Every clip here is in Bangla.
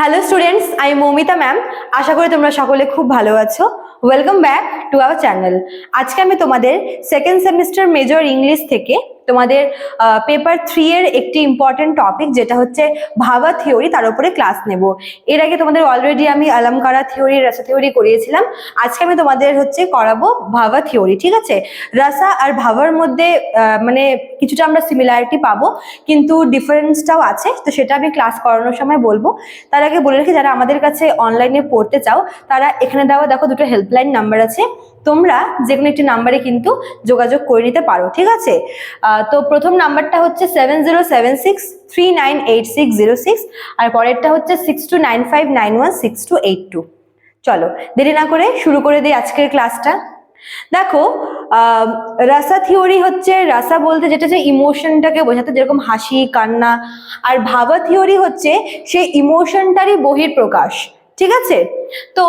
হ্যালো স্টুডেন্টস, আমি মৌমিতা ম্যাম। আশা করি তোমরা সকলে খুব ভালো আছো। Welcome back to our channel. আজকে আমি তোমাদের সেকেন্ড সেমিস্টার মেজর ইংলিশ থেকে তোমাদের পেপার 3 এর একটি ইম্পর্টেন্ট টপিক, যেটা হচ্ছে ভাবা থিওরি, তার উপরে ক্লাস নেব। এর আগে তোমাদের অলরেডি আমি আলমকারা থিওরি, রাসা থিওরি করিয়েছিলাম। আজকে আমি তোমাদের হচ্ছে করাবো ভাবা থিওরি। ঠিক আছে, রাসা আর ভাবার মধ্যে মানে কিছুটা আমরা সিমিলারিটি পাবো, কিন্তু ডিফারেন্সটাও আছে, তো সেটা আমি ক্লাস করানোর সময় বলবো। তার আগে বলে রাখি, যারা আমাদের কাছে অনলাইনে পড়তে চাও তারা এখানে দেওয়া দেখো দুটো হেল্পলাইন নাম্বার আছে, তোমরা যে কোনো একটি নাম্বারে কিন্তু যোগাযোগ করে নিতে পারো। ঠিক আছে, তো প্রথম নাম্বারটা হচ্ছে 7076398606, আর পরেরটা হচ্ছে 6295916282। চলো দেরি না করে শুরু করে দিই আজকের ক্লাসটা। দেখো, রাসা থিওরি হচ্ছে, রাসা বলতে যেটা যে ইমোশনটাকে বোঝাতে, যেরকম হাসি, কান্না। আর ভাবা থিওরি হচ্ছে সেই ইমোশনটারই বহিঃপ্রকাশ। ঠিক আছে, তো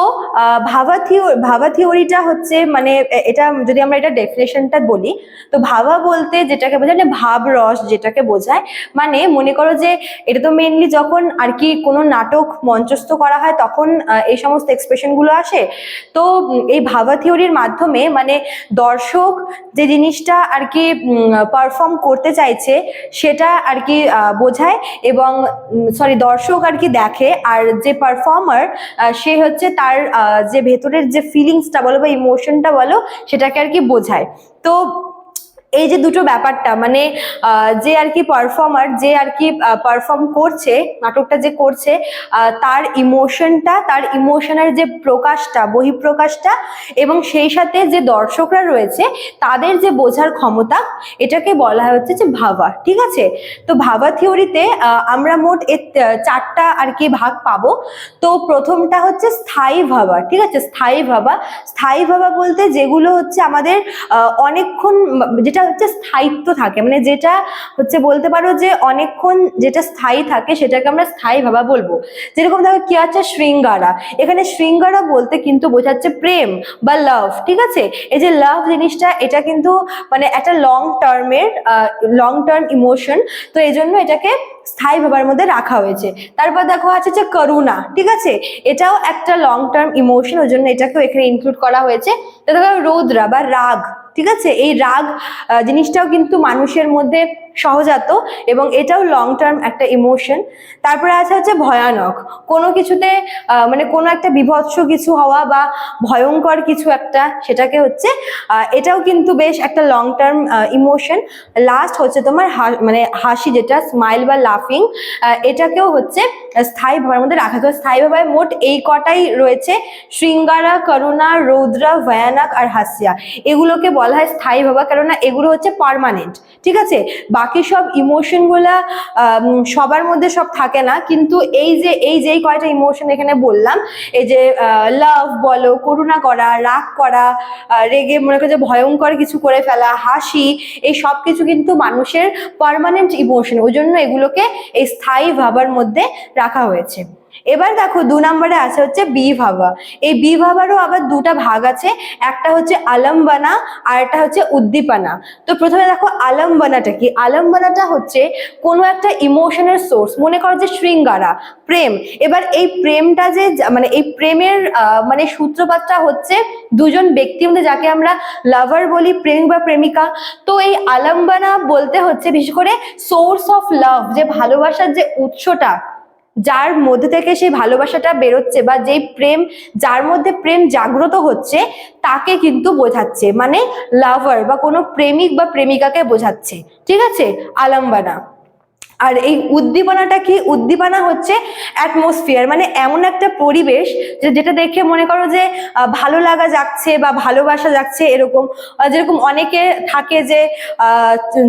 ভাবা থিওরিটা হচ্ছে মানে এটা যদি আমরা এটা ডেফিনেশনটা বলি, তো ভাবা বলতে যেটাকে বোঝায়, মানে ভাব রস যেটাকে বোঝায়। মানে মনে করো যে এটা তো মেইনলি যখন আর কি কোনো নাটক মঞ্চস্থ করা হয় তখন এই সমস্ত এক্সপ্রেশনগুলো আসে। তো এই ভাবা থিওরির মাধ্যমে মানে দর্শক যে জিনিসটা আর কি পারফর্ম করতে চাইছে সেটা আর কি বোঝায়, এবং দর্শক আর কি দেখে, আর যে পারফর্মার সে হচ্ছে তার যে ভেতরের যে ফিলিংসটা বলো বা ইমোশনটা বলো সেটাকে আর কি বোঝায়। তো এই যে দুটো ব্যাপারটা, মানে যে আর কি পারফর্মার, যে আর কি পারফর্ম করছে, নাটকটা যে করছে, তার ইমোশনটা, তার ইমোশনের যে প্রকাশটা, বহিঃপ্রকাশটা, এবং সেই সাথে যে দর্শকরা রয়েছে তাদের যে বোঝার ক্ষমতা, এটাকে বলা হচ্ছে যে ভাবা। ঠিক আছে, তো ভাবা থিওরিতে আমরা মোট চারটা আর কি ভাগ পাবো। তো প্রথমটা হচ্ছে স্থায়ী ভাবা। ঠিক আছে, স্থায়ী ভাবা বলতে যেগুলো হচ্ছে আমাদের অনেকক্ষণ, যেটা হচ্ছে স্থায়িত্ব থাকে, মানে যেটা হচ্ছে বলতে পারো যে অনেকক্ষণ যেটা স্থায়ী থাকে সেটাকে আমরা স্থায়ী ভাবা বলবো। যেরকম দেখো কি আছে, শৃঙ্গারা। এখানে শৃঙ্গারা বলতে কিন্তু বোঝাচ্ছে প্রেম বা লাভ। ঠিক আছে, এই যে লাভ জিনিসটা, এটা কিন্তু মানে একটা লং টার্ম ইমোশন, তো এই জন্য এটাকে স্থায়ী ভাবার মধ্যে রাখা হয়েছে। তারপর দেখো আছে যে করুণা। ঠিক আছে, এটাও একটা লং টার্ম ইমোশন, ওই জন্য এটাকেও এখানে ইনক্লুড করা হয়েছে। দেখো রৌদ্রা বা রাগ। ঠিক আছে, এই রাগ জিনিসটাও কিন্তু মানুষের মধ্যে সহজাত, এবং এটাও লং টার্ম একটা ইমোশন। তারপরে আছে হচ্ছে ভয়ানক, কোনো কিছুতে মানে কোনো একটা বিভৎস কিছু হওয়া বা ভয়ঙ্কর কিছু একটা, সেটাকে হচ্ছে এটাও কিন্তু বেশ একটা লং টার্ম ইমোশন। লাস্ট হচ্ছে তোমার মানে হাসি, যেটা স্মাইল বা লাফিং, এটাকেও হচ্ছে স্থায়ী ভাবার মধ্যে রাখা। তো স্থায়ী ভাবায় মোট এই কটাই রয়েছে, শৃঙ্গারা, করুণা, রৌদ্রা, ভয়ানক আর হাসিয়া। এগুলোকে বলা হয় স্থায়ী ভাবা, কেননা এগুলো হচ্ছে পার্মানেন্ট। ঠিক আছে, বাকি সব ইমোশন গুলা সবার মধ্যে সব থাকে না, কিন্তু এই যে কয়টা ইমোশন এখানে বললাম, এই যে লাভ বলো, করুণা করা, রাগ করা, রেগে মনে করো যে ভয়ঙ্কর কিছু করে ফেলা, হাসি, এই সব কিছু কিন্তু মানুষের পার্মানেন্ট ইমোশন, ওই জন্য এগুলোকে এই স্থায়ী ভাবার মধ্যে রাখা হয়েছে। এবার দেখো 2 নম্বরে আছে হচ্ছে বি ভাবা। এই বি ভাবারও আবার দুটা ভাগ আছে, একটা হচ্ছে আলম্বনা আর একটা হচ্ছে উদ্দীপনা। তো প্রথমে দেখো আলম্বনাটা কি। আলম্বনাটা হচ্ছে কোনো একটা ইমোশনের সোর্স, মনে করো যে শৃঙ্গারা, প্রেম। এবার এই প্রেমটা যে মানে এই প্রেমের মানে সূত্রপাতটা হচ্ছে দুজন ব্যক্তির মধ্যে, যাকে আমরা লাভার বলি, প্রেমিক বা প্রেমিকা। তো এই আলম্বনা বলতে হচ্ছে বিশেষ করে সোর্স অফ লাভ, যে ভালোবাসার যে উৎসটা, যার মধ্যে থেকে সেই ভালোবাসাটা বেরোচ্ছে, বা যেই প্রেম, যার মধ্যে প্রেম জাগ্রত হচ্ছে, তাকে কিন্তু বোঝাচ্ছে, মানে লাভার বা কোনো প্রেমিক বা প্রেমিকাকে বোঝাচ্ছে। ঠিক আছে, আলম্বনা। আর এই উদ্দীপনাটা কি, উদ্দীপনা হচ্ছে অ্যাটমসফিয়ার, মানে এমন একটা পরিবেশ যেটা দেখে মনে করো যে ভালো লাগা যাচ্ছে বা ভালোবাসা যাচ্ছে, এরকম। যেরকম অনেকে থাকে যে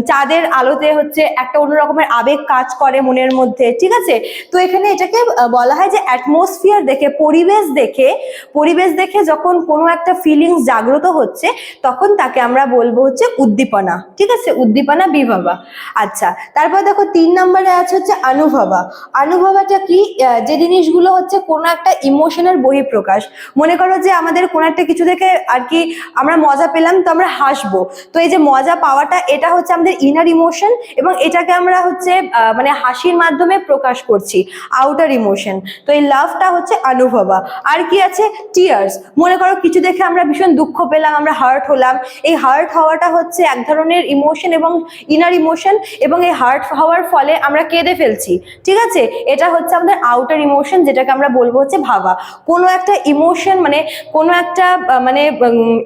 চাঁদের আলোতে হচ্ছে একটা অন্য রকমের আবেগ কাজ করে মনের মধ্যে। ঠিক আছে, তো এখানে এটাকে বলা হয় যে অ্যাটমসফিয়ার দেখে, পরিবেশ দেখে যখন কোনো একটা ফিলিংস জাগ্রত হচ্ছে, তখন তাকে আমরা বলবো হচ্ছে উদ্দীপনা। ঠিক আছে, উদ্দীপনা বিভাবা। আচ্ছা, তারপর দেখো 3 নম্বরে আছে হচ্ছে অনুভবা। অনুভবাটা কি? যে জিনিসগুলো হচ্ছে কোনো একটা ইমোশনের বহিঃপ্রকাশ। মনে করো যে আমাদের কোনো একটা কিছু থেকে আর কি আমরা মজা পেলাম, তো আমরা হাসবো। তো এই যে মজা পাওয়াটা, এটা হচ্ছে আমাদের ইনার ইমোশন, এবং এটাকে আমরা হচ্ছে মানে হাসির মাধ্যমে প্রকাশ করছি, আউটার ইমোশন। তো এই লাভটা হচ্ছে অনুভবা। আর কি আছে? টিয়ার্স। মনে করো কিছু দেখে আমরা ভীষণ দুঃখ পেলাম, আমরা হার্ট হলাম। এই হার্ট হওয়াটা হচ্ছে এক ধরনের ইমোশন এবং ইনার ইমোশন, এবং এই হার্ট হওয়ার ফলে আমরা কেঁদে ফেলছি, ঠিক আছে? এটা হচ্ছে আমাদের আউটার ইমোশন, যেটাকে আমরা বলবো হচ্ছে ভাবা। কোনো একটা ইমোশন মানে কোনো একটা মানে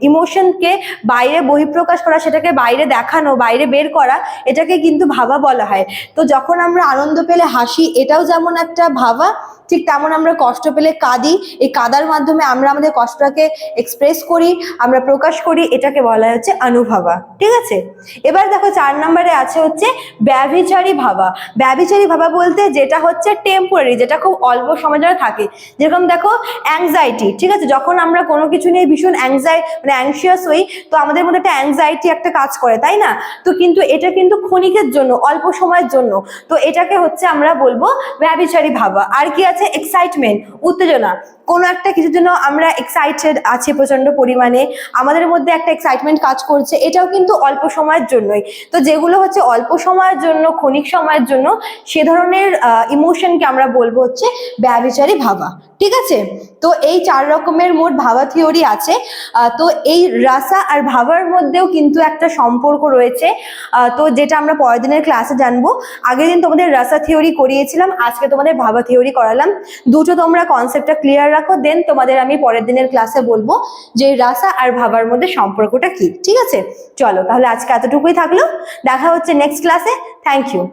ইমোশনকে বাইরে বহিঃপ্রকাশ করা, সেটাকে বাইরে দেখানো, বাইরে বের করা, এটাকে কিন্তু ভাবা বলা হয়। তো যখন আমরা আনন্দ পেলে হাসি, এটাও যেমন একটা ভাবা, ঠিক তেমন আমরা কষ্ট পেলে কাঁদি। এই কাদার মাধ্যমে আমরা আমাদের কষ্টটাকে এক্সপ্রেস করি, আমরা প্রকাশ করি, এটাকে বলা হচ্ছে অনুভবা, ঠিক আছে? এবার দেখো 4 নম্বরে আছে হচ্ছে ব্যভিচারী ভাবা। ব্যভিচারী ভাবা বলতে যেটা হচ্ছে টেম্পোরারি, যেটা খুব অল্প সময় ধরে থাকে। যেরকম দেখো অ্যাংজাইটি, ঠিক আছে? যখন আমরা কোনো কিছু নিয়ে ভীষণ মানে অ্যাংশিয়াস হই, তো আমাদের মধ্যে একটা অ্যাংজাইটি একটা কাজ করে, তাই না? তো কিন্তু এটা কিন্তু ক্ষণিকের জন্য, অল্প সময়ের জন্য। তো এটাকে হচ্ছে আমরা বলবো ব্যভিচারী ভাবা। আর কি আছে? এক্সাইটমেন্ট, উত্তেজনা। কোনো একটা কিছুর জন্য আমরা এক্সাইটেড আছি প্রচন্ড পরিমাণে, আমাদের মধ্যে একটা এক্সাইটমেন্ট কাজ করছে, এটাও কিন্তু অল্প সময়ের জন্যই। তো যেগুলো হচ্ছে অল্প সময়ের জন্য, ক্ষণিক সময়ের জন্য, সে ধরনের ইমোশনকে আমরা বলবো হচ্ছে ব্যভিচারী ভাবা, ঠিক আছে? তো এই 4 রকমের মোট ভাবা থিওরি আছে। তো এই রাসা আর ভাবার মধ্যেও কিন্তু একটা সম্পর্ক রয়েছে, তো যেটা আমরা পরের দিনের ক্লাসে জানবো। আগের দিন তোমাদের রাসা থিওরি করিয়েছিলাম, আজকে তোমাদের ভাবা থিওরি করালাম। দুটো তোমরা কনসেপ্টটা ক্লিয়ার রাখো, দেন তোমাদের আমি পরের দিনের ক্লাসে বলবো যে রাসা আর ভাবার মধ্যে সম্পর্কটা কি, ঠিক আছে? চলো তাহলে আজকে এতটুকুই থাকলো, দেখা হচ্ছে নেক্সট ক্লাসে। Thank you.